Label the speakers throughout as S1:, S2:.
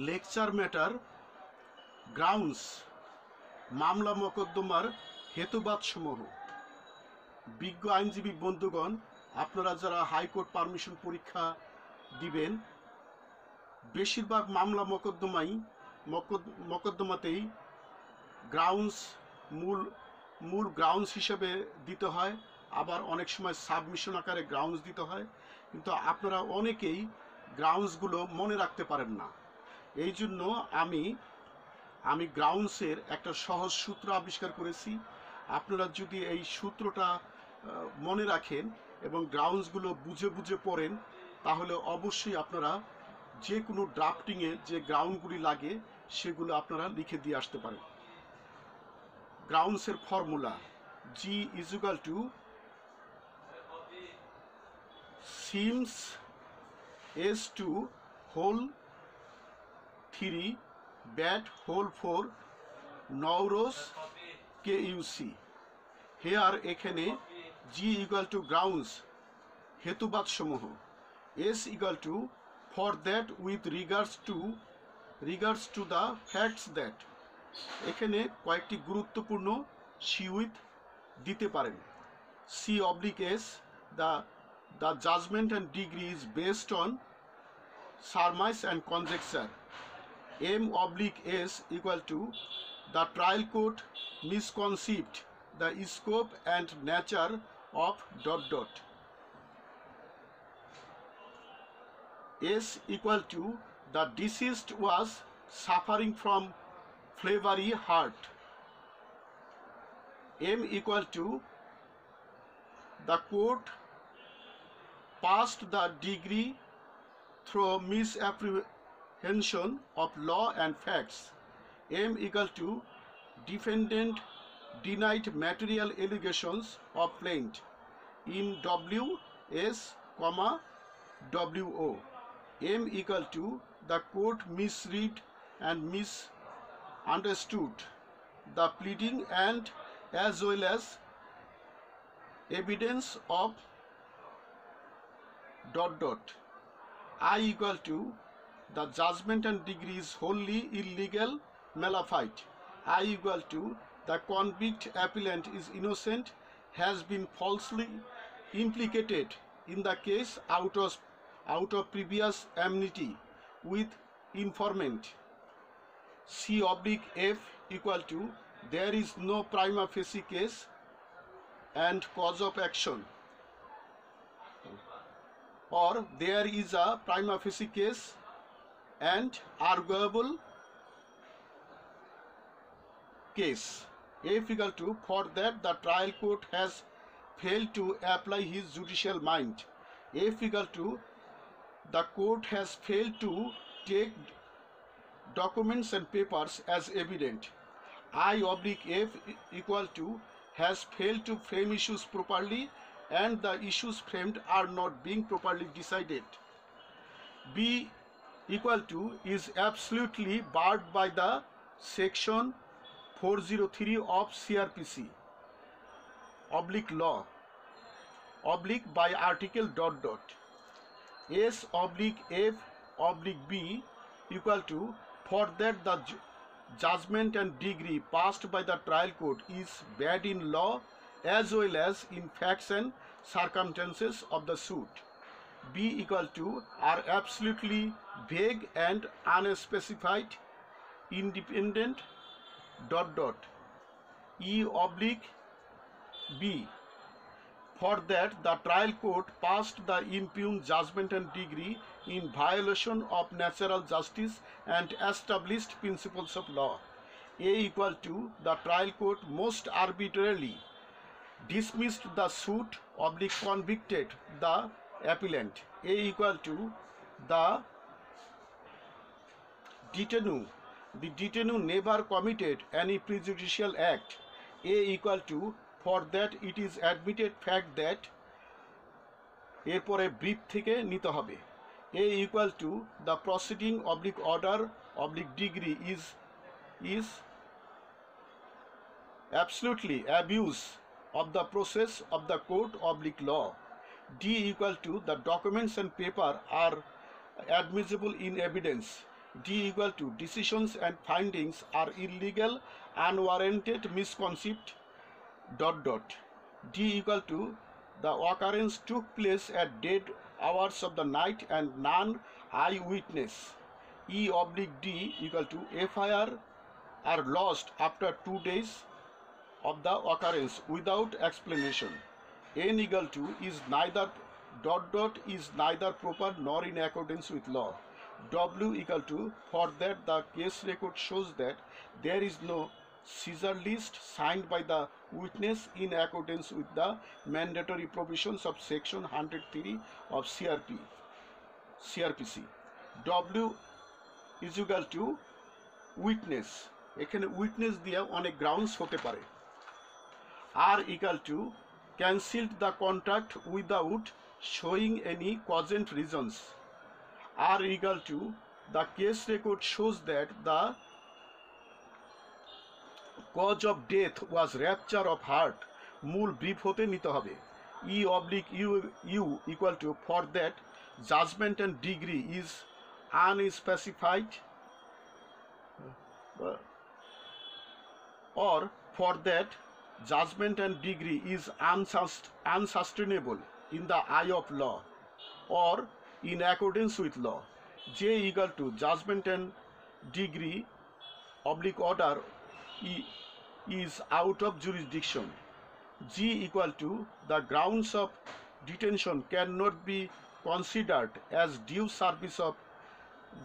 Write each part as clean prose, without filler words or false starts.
S1: Lecture matter, grounds, মামলা মোকদ্দমার হেতুবাদসমূহ। বিজ্ঞ আইনজীবী বন্ধুগণ, আপনারা যারা হাইকোর্ট পারমিশন পরীক্ষা দিবেন, বেশিরভাগ মামলা মোকদ্দমাতেই গ্রাউন্ডস মূল গ্রাউন্ডস হিসেবে দিতে হয়, আবার অনেক সময় সাবমিশন আকারে গ্রাউন্ডস দিতে হয়, কিন্তু আপনারা অনেকেই গ্রাউন্ডসগুলো মনে রাখতে পারেন না। এই জন্য আমি গ্রাউন্ডসের একটা সহজ সূত্র আবিষ্কার করেছি। আপনারা যদি এই সূত্রটা মনে রাখেন এবং গ্রাউন্ডসগুলো বুঝে বুঝে পড়েন, তাহলে অবশ্যই আপনারা যে কোনো ড্রাফটিংয়ে যে গ্রাউন্ডগুলি লাগে সেগুলো আপনারা লিখে দিয়ে আসতে পারেন। গ্রাউন্ডসের formula: G is equal to Sims S2 whole 3 bat whole 4 Nauros KUC। Hair এখানে G equal to grounds হেতুবাদ সমূহ, S equal to for that with regards to the facts that। এখানে কয়েকটি গুরুত্বপূর্ণ সি উইথ দিতে পারেন। C oblique S, the judgment and degree is based on surmise and conjecture। M oblique S equal to the trial court misconceived the scope and nature of ... S equal to the deceased was suffering from flavery heart। M equal to the court passed the degree through misapprehension of law and facts। M equal to defendant denied material allegations of plaintiff in W S, WO। M equal to the court misread and misunderstood the pleading and as well as evidence of ... I equal to the judgment and degree is wholly illegal mala fide। I equal to the convict appellant is innocent, has been falsely implicated in the case out of previous amnesty with informant। C oblique F equal to there is no prima facie case and cause of action, or there is a prima facie case and arguable case। F equal to for that the trial court has failed to apply his judicial mind। F equal to the court has failed to take documents and papers as evident। I oblique F equal to has failed to frame issues properly and the issues framed are not being properly decided। B equal to is absolutely barred by the section 403 of CRPC oblique law oblique by article ... S oblique F oblique B equal to for that the judgment and degree passed by the trial court is bad in law as well as in facts and circumstances of the suit। B equal to are absolutely vague and unspecified, independent ... E oblique B for that the trial court passed the impugned judgment and degree in violation of natural justice and established principles of law। A equal to the trial court most arbitrarily dismissed the suit oblique convicted the appellant। A equal to the detainee never committed any prejudicial act। A equal to for that it is admitted fact that এরপরে brief থেকে নিতে হবে। A equal to the proceeding oblique order oblique degree is absolutely abuse of the process of the court oblique law। D equal to the documents and paper are admissible in evidence। D equal to decisions and findings are illegal, unwarranted misconcept, dot dot. D equal to the occurrence took place at dead hours of the night and none eyewitness. E oblique D equal to FIR are lost after 2 days of the occurrence without explanation. N equal to is neither dot dot is neither proper nor in accordance with law. W equal to for that the case record shows that there is no seizure list signed by the witness in accordance with the mandatory provisions of section 103 of CRPC. W is equal to witness, এখানে witness দিয়ে অনেক grounds হতে পারে। R equal to cancelled the contract without showing any cogent reasons. R equal to the case record shows that the cause of death was rupture of heart, মূল brief হতে নিতে হবে। E oblique U equal to for that judgment and degree is unspecified or for that judgment and degree is unsustainable in the eye of law or in accordance with law. J equal to judgment and degree oblique order is out of jurisdiction. G equal to the grounds of detention cannot be considered as due service of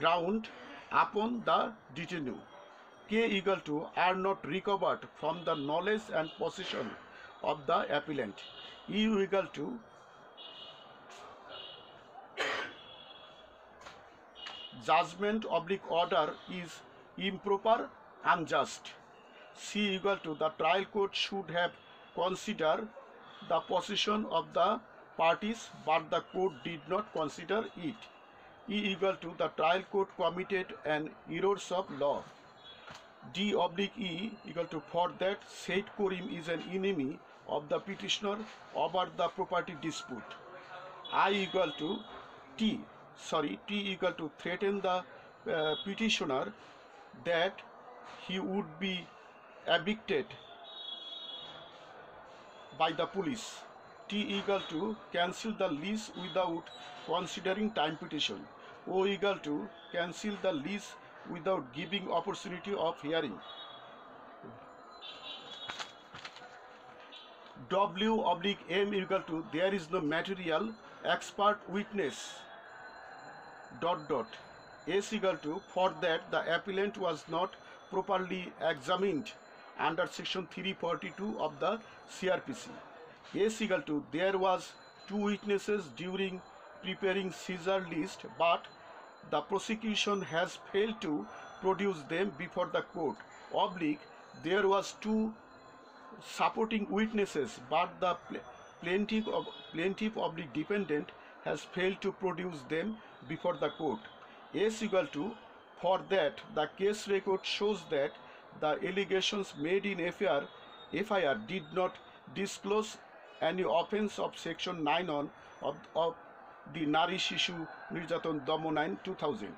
S1: ground upon the detainee. K equal to are not recovered from the knowledge and possession of the appellant. E equal to judgment oblique order is improper, unjust. C equal to the trial court should have considered the position of the parties but the court did not consider it. E equal to the trial court committed an errors of law. D oblique E equal to for that said Karim is an enemy of the petitioner over the property dispute. I equal to T equal to threaten the petitioner that he would be evicted by the police. T equal to cancel the lease without considering time petition. O equal to cancel the lease without giving opportunity of hearing. W oblique M equal to there is no material expert witness, dot dot. S equal to for that the appellant was not properly examined under section 342 of the CRPC. S equal to there was 2 witnesses during preparing seizure list but the prosecution has failed to produce them before the court. Oblique there was 2 supporting witnesses but the plaintiff oblique defendant has failed to produce them before the court. S equal to for that the case record shows that the allegations made in FIR did not disclose any offense of section 9 of the Nari Shishu Nirjatan Daman Ain 2000.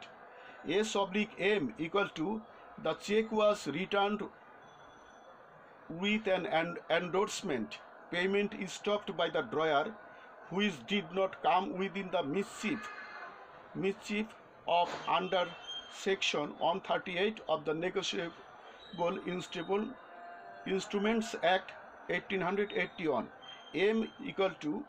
S1: S oblique M equal to the check was returned with an endorsement. Payment is stopped by the drawer which did not come within the mischief of under section 138 of the Negotiable Instruments Act 1881. M equal to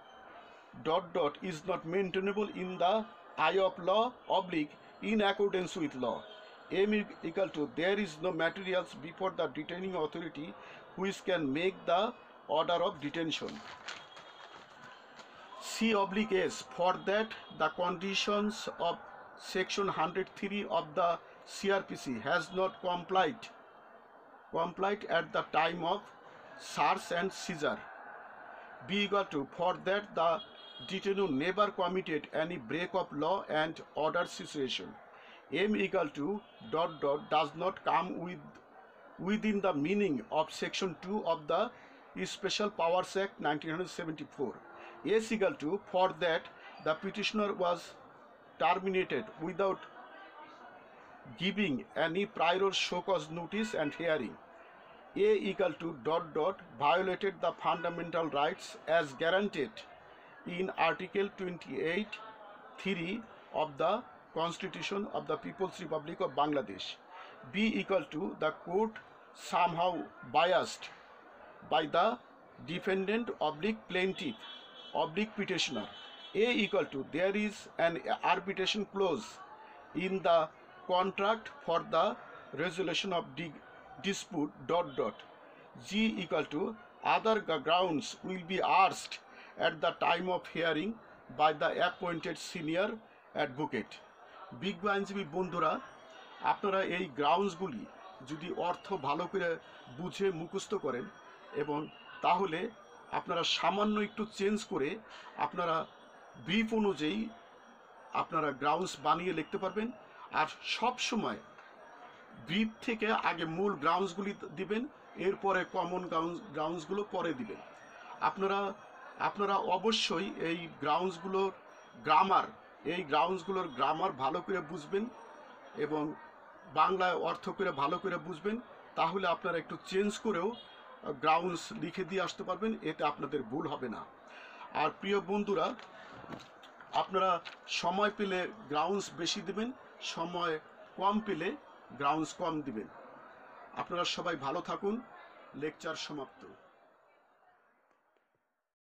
S1: dot dot is not maintainable in the eye of law oblique in accordance with law. M equal to there is no materials before the detaining authority which can make the order of detention. C oblique S for that the conditions of section 103 of the CRPC has not complied at the time of search and seizure. B equal to for that the detainee never committed any break of law and order situation. M equal to dot dot does not come within the meaning of section 2 of the Special Powers Act 1974. S equal to for that the petitioner was terminated without giving any prior show cause notice and hearing. A equal to dot dot violated the fundamental rights as guaranteed in Article 28 3 of the Constitution of the People's Republic of Bangladesh. B equal to the court somehow biased by the defendant oblique plaintiff oblique petitioner. A equal to there is an arbitration clause in the contract for the resolution of dispute dot dot. G equal to other grounds will be asked at the time of hearing by the appointed senior advocate. বিজ্ঞ আইনজীবী বন্ধুরা, আপনারা এই গ্রাউন্ডসগুলি যদি অর্থ ভালো করে বুঝে মুখস্থ করেন এবং তাহলে আপনারা সামান্য একটু চেঞ্জ করে আপনারা ব্রিফ অনুযায়ী আপনারা গ্রাউন্ডস বানিয়ে লিখতে পারবেন। আর সব সময় ব্রিফ থেকে আগে মূল গ্রাউন্ডসগুলি দিবেন, এরপরে কমন গ্রাউন্ডসগুলো পরে দিবেন। আপনারা অবশ্যই এই গ্রাউন্ডসগুলোর গ্রামার ভালো করে বুঝবেন এবং বাংলায় অর্থ করে ভালো করে বুঝবেন, তাহলে আপনারা একটু চেঞ্জ করেও গ্রাউন্ডস লিখে দিয়ে আসতে পারবেন, এতে আপনাদের ভুল হবে না। আর প্রিয় বন্ধুরা, আপনারা সময় পেলে গ্রাউন্ডস বেশি দিবেন, সময় কম পেলে গ্রাউন্ডস কম দিবেন। আপনারা সবাই ভালো থাকুন। লেকচার সমাপ্ত।